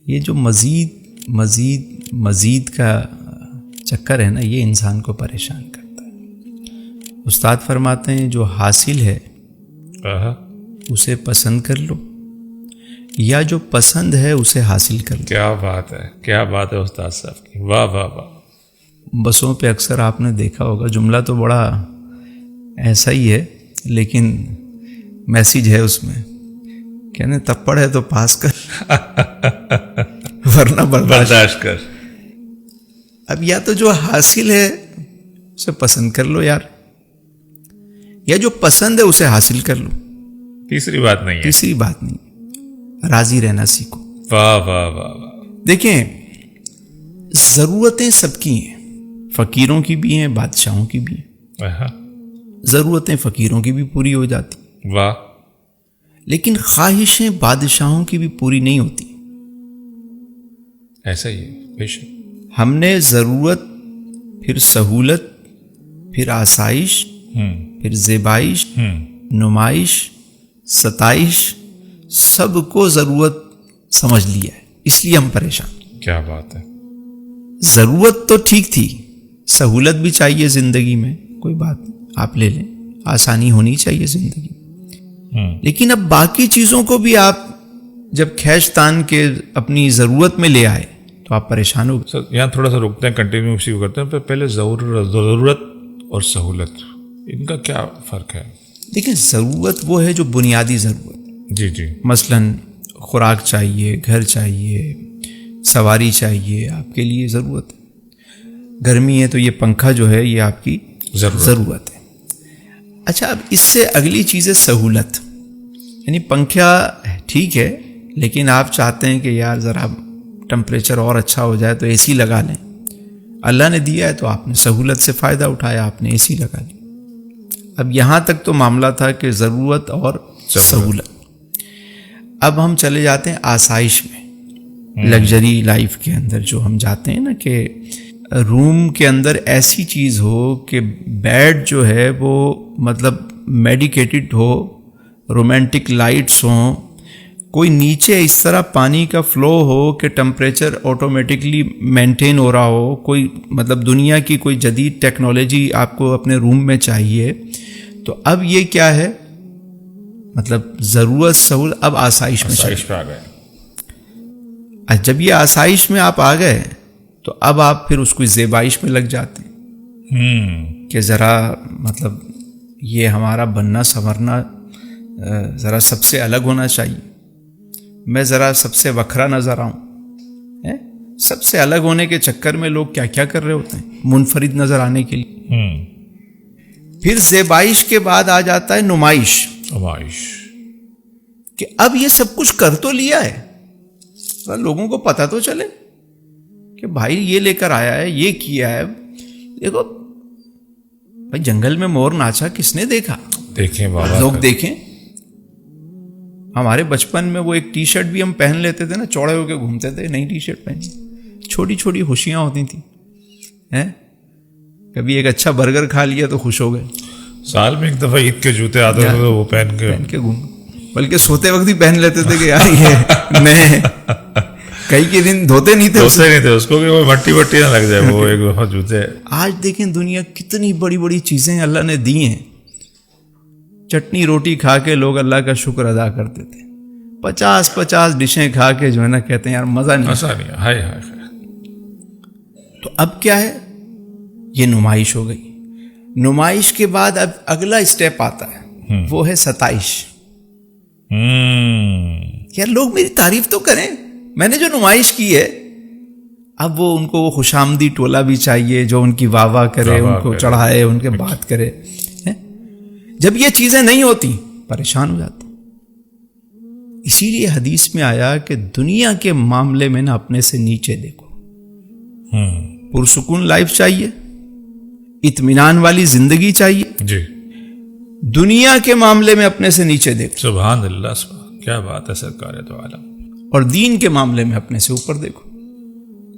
یہ جو مزید کا چکر ہے نا، یہ انسان کو پریشان کرتا ہے. استاد فرماتے ہیں جو حاصل ہے اسے پسند کر لو، یا جو پسند ہے اسے حاصل کر لو. کیا بات ہے، کیا بات ہے استاد صاحب کی، واہ واہ واہ. بسوں پہ اکثر آپ نے دیکھا ہوگا، جملہ تو بڑا ایسا ہی ہے لیکن میسیج ہے اس میں، کہنے تپڑ ہے تو پاس کر ورنہ برداشت کر. اب یا تو جو حاصل ہے اسے پسند کر لو یار، یا جو پسند ہے اسے حاصل کر لو. تیسری بات نہیں ہے. تیسری بات نہیں، راضی رہنا سیکھو. واہ واہ واہ واہ. دیکھیں ضرورتیں سب کی ہیں، فقیروں کی بھی ہیں، بادشاہوں کی بھی ہیں. ضرورتیں فقیروں کی بھی پوری ہو جاتی، واہ. لیکن خواہشیں بادشاہوں کی بھی پوری نہیں ہوتی. ایسا ہی ہے بے شک. ہم نے ضرورت، پھر سہولت، پھر آسائش، پھر زیبائش، نمائش، ستائش، سب کو ضرورت سمجھ لیا ہے، اس لیے ہم پریشان. کیا بات ہے. ضرورت تو ٹھیک تھی، سہولت بھی چاہیے زندگی میں، کوئی بات نہیں آپ لے لیں، آسانی ہونی چاہیے زندگی میں. لیکن اب باقی چیزوں کو بھی آپ جب کھینچ تان کے اپنی ضرورت میں لے آئے تو آپ پریشان ہو گئے. سر یہاں تھوڑا سا رکتے ہیں، کنٹینیو شروع کرتے ہیں. پہلے ضرورت اور سہولت، ان کا کیا فرق ہے؟ دیکھیں ضرورت وہ ہے جو بنیادی ضرورت. جی جی. مثلاً خوراک چاہیے، گھر چاہیے، سواری چاہیے، آپ کے لیے ضرورت ہے. گرمی ہے تو یہ پنکھا جو ہے یہ آپ کی ضرورت ہے. اچھا اب اس سے اگلی چیز ہے سہولت. یعنی پنکھا ٹھیک ہے لیکن آپ چاہتے ہیں کہ یار ذرا ٹمپریچر اور اچھا ہو جائے تو اے سی لگا لیں. اللہ نے دیا ہے تو آپ نے سہولت سے فائدہ اٹھایا، آپ نے اے سی لگا لی. اب یہاں تک تو معاملہ تھا کہ ضرورت اور سہولت. اب ہم چلے جاتے ہیں آسائش میں، لگژری لائف کے اندر جو ہم جاتے ہیں نا، کہ روم کے اندر ایسی چیز ہو کہ بیڈ جو ہے وہ مطلب میڈیکیٹڈ ہو، رومانٹک لائٹس ہوں، کوئی نیچے اس طرح پانی کا فلو ہو کہ ٹمپریچر آٹومیٹکلی مینٹین ہو رہا ہو. کوئی مطلب دنیا کی کوئی جدید ٹیکنالوجی آپ کو اپنے روم میں چاہیے. تو اب یہ کیا ہے، مطلب ضرورت سہولت اب آسائش میں آ گئے. جب یہ آسائش میں آپ آ گئے تو اب آپ پھر اس کو زیبائش میں لگ جاتے ہیں کہ ذرا مطلب یہ ہمارا بننا سنورنا ذرا سب سے الگ ہونا چاہیے، میں ذرا سب سے وکھرا نظر آؤں. سب سے الگ ہونے کے چکر میں لوگ کیا کیا کر رہے ہوتے ہیں منفرد نظر آنے کے لیے. پھر زیبائش کے بعد آ جاتا ہے نمائش، کہ اب یہ سب کچھ کر تو لیا ہے، لوگوں کو پتہ تو چلے کہ بھائی یہ لے کر آیا ہے، یہ کیا ہے. دیکھو بھائی جنگل میں مور ناچا کس نے دیکھا؟ دیکھیں بابا، لوگ دیکھیں. ہمارے بچپن میں وہ ایک ٹی شرٹ بھی ہم پہن لیتے تھے نا، چوڑے ہو کے گھومتے تھے، نئی ٹی شرٹ پہنی، چھوٹی چھوٹی خوشیاں ہوتی تھیں. کبھی ایک اچھا برگر کھا لیا تو خوش ہو گئے. سال میں ایک دفعہ عید کے جوتے آتے تھے وہ پہن کے گھوم، بلکہ سوتے وقت ہی پہن لیتے تھے کہ یار یہ نئے، کئی کے دن دھوتے نہیں تھے اس کو کہ مٹی وٹی نہ لگ جائے وہ ایک دفعہ جوتے. آج دیکھیں دنیا کتنی بڑی بڑی چیزیں اللہ نے دی ہیں. چٹنی روٹی کھا کے لوگ اللہ کا شکر ادا کرتے تھے، 50 ڈشیں کھا کے جو ہے نا کہتے ہیں یار مزہ نہیں. ہائے. تو اب کیا ہے، یہ نمائش ہو گئی. نمائش کے بعد اب اگلا اسٹیپ آتا ہے، وہ ہے ستائش. یار لوگ میری تعریف تو کریں، میں نے جو نمائش کی ہے. اب وہ ان کو وہ خوش آمدی ٹولہ بھی چاہیے جو ان کی واہ واہ کرے، ان کو چڑھائے، ان کے بات کرے. جب یہ چیزیں نہیں ہوتی پریشان ہو جاتے. اسی لیے حدیث میں آیا کہ دنیا کے معاملے میں نا اپنے سے نیچے دیکھو. پرسکون لائف چاہیے، اطمینان والی زندگی چاہیے جی. دنیا کے معاملے میں اپنے سے نیچے دیکھو. سبحان اللہ، کیا بات ہے سرکار تو عالم. اور دین کے معاملے میں اپنے سے اوپر دیکھو.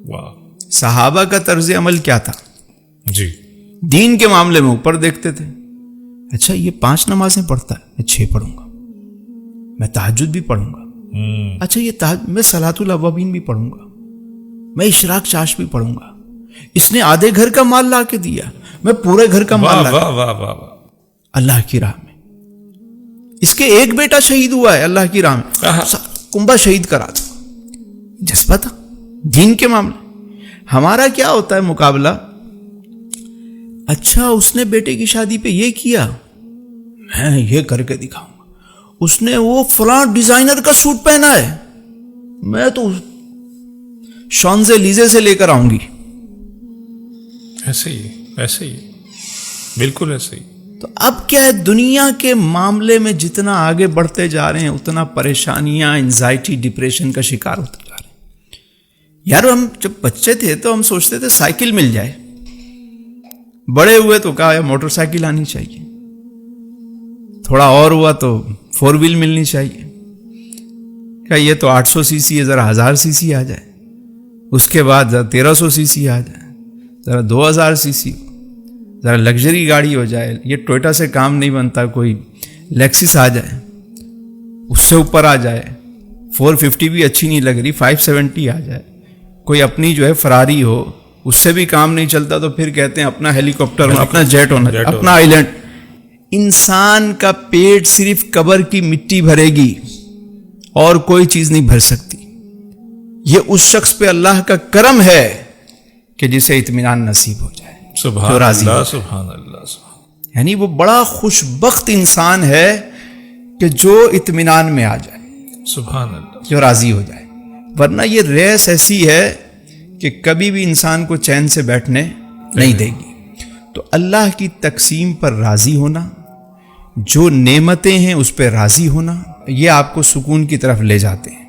واہ. صحابہ کا طرز عمل کیا تھا؟ جی. دین کے معاملے میں اوپر دیکھتے تھے. اچھا یہ 5 نمازیں پڑھتا ہے، میں 6 پڑھوں گا، میں تہجد بھی پڑھوں گا، اچھا یہ میں صلاۃ الاوابین بھی پڑھوں گا، میں اشراق چاش بھی پڑھوں گا، اس نے آدھے گھر کا مال لا کے دیا، میں پورے گھر کا مال لا اللہ کی راہ میں. اس کے ایک بیٹا شہید ہوا ہے اللہ کی راہ میں، کنبہ شہید کرا دو. جذبہ تھا دین کے معاملے. ہمارا کیا ہوتا ہے مقابلہ، اچھا اس نے بیٹے کی شادی پہ یہ کیا، میں یہ کر کے دکھاؤں گا. اس نے وہ فلاں ڈیزائنر کا سوٹ پہنا ہے، میں تو شانزے لیزے سے لے کر آؤں گی. ایسے ہی بالکل ایسے ہی. تو اب کیا ہے، دنیا کے معاملے میں جتنا آگے بڑھتے جا رہے ہیں اتنا پریشانیاں، انزائٹی، ڈپریشن کا شکار ہوتے جا رہے ہیں. یار ہم جب بچے تھے تو ہم سوچتے تھے سائیکل مل جائے، بڑے ہوئے تو کہا موٹر سائیکل آنی چاہیے، تھوڑا اور ہوا تو 4 ویل ملنی چاہیے. کہا یہ تو 800 سی سی ہے، ذرا 1000 سی سی آ جائے. اس کے بعد ذرا 1300 سی سی آ جائے، ذرا 2000 سی سی، ذرا لگژری گاڑی ہو جائے. یہ ٹوئٹا سے کام نہیں بنتا، کوئی لیکسس آ جائے، اس سے اوپر آ جائے. 450 بھی اچھی نہیں لگ رہی، 570 آ جائے. کوئی اپنی جو ہے فراری ہو، اس سے بھی کام نہیں چلتا تو پھر کہتے ہیں اپنا ہیلی کاپٹر ہونا، اپنا جیٹ ہونا، اپنا آئی لینڈ. انسان کا پیٹ صرف قبر کی مٹی بھرے گی اور کوئی چیز نہیں بھر سکتی. یہ اس شخص پہ اللہ کا کرم ہے کہ جسے اطمینان نصیب ہو جائے. سبحان اللہ سبحان اللہ. یعنی وہ بڑا خوش بخت انسان ہے کہ جو اطمینان میں آ جائے، سبحان اللہ، جو راضی ہو جائے. ورنہ یہ ریس ایسی ہے کہ کبھی بھی انسان کو چین سے بیٹھنے نہیں دے گی. تو اللہ کی تقسیم پر راضی ہونا، جو نعمتیں ہیں اس پہ راضی ہونا، یہ آپ کو سکون کی طرف لے جاتے ہیں.